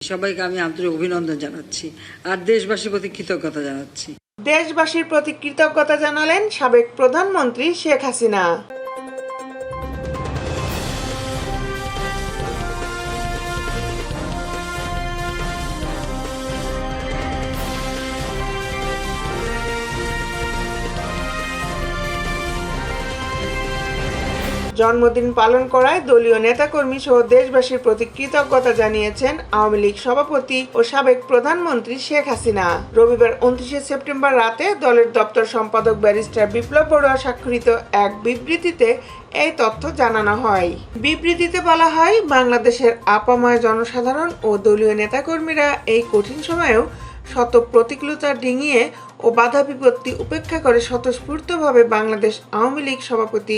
সবাইকে আমি আন্তরিক অভিনন্দন জানাচ্ছি আর দেশবাসীর প্রতি কৃতজ্ঞতা জানাচ্ছি। দেশবাসীর প্রতি কৃতজ্ঞতা জানালেন সাবেক প্রধানমন্ত্রী শেখ হাসিনা। জন্মদিন পালন করায় দলীয় নেতাকর্মী সহ দেশবাসীর প্রতি কৃতজ্ঞতা জানিয়েছেন আওয়ামী লীগ সভাপতি ও সাবেক প্রধানমন্ত্রী শেখ হাসিনা। রবিবার 29 সেপ্টেম্বর রাতে দলের দপ্তর সম্পাদক ব্যারিস্টার বিপ্লব বড়ুয়া স্বাক্ষরিত এক বিবৃতিতে এই তথ্য জানানো হয়। বিবৃতিতে বলা হয়, বাংলাদেশের আপাময় জনসাধারণ ও দলীয় নেতাকর্মীরা এই কঠিন সময়েও শত প্রতিকূলতা ডিঙিয়ে ও বাধা বিপত্তি উপেক্ষা করে স্বতঃস্ফূর্তভাবে বাংলাদেশ আওয়ামী লীগ সভাপতি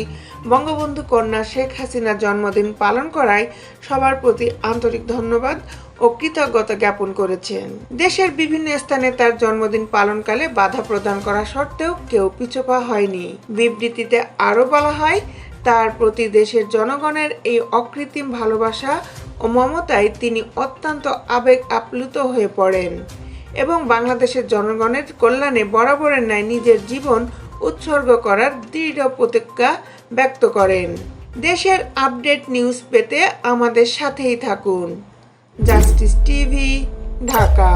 বঙ্গবন্ধু কন্যা শেখ হাসিনার জন্মদিন পালন করায় সবার প্রতি আন্তরিক ধন্যবাদ ও কৃতজ্ঞতা জ্ঞাপন করেছেন। দেশের বিভিন্ন স্থানে তার জন্মদিন পালনকালে বাধা প্রদান করা সত্ত্বেও কেউ পিছপা হয়নি। বিবৃতিতে আরও বলা হয়, তার প্রতি দেশের জনগণের এই অকৃত্রিম ভালোবাসা ও মমতায় তিনি অত্যন্ত আবেগ আপ্লুত হয়ে পড়েন এবং বাংলাদেশের জনগণের কল্যাণে বরাবরের ন্যায় নিজের জীবন উৎসর্গ করার দৃঢ় প্রতিজ্ঞা ব্যক্ত করেন। দেশের আপডেট নিউজ পেতে আমাদের সাথেই থাকুন। Justice TV, Dhaka.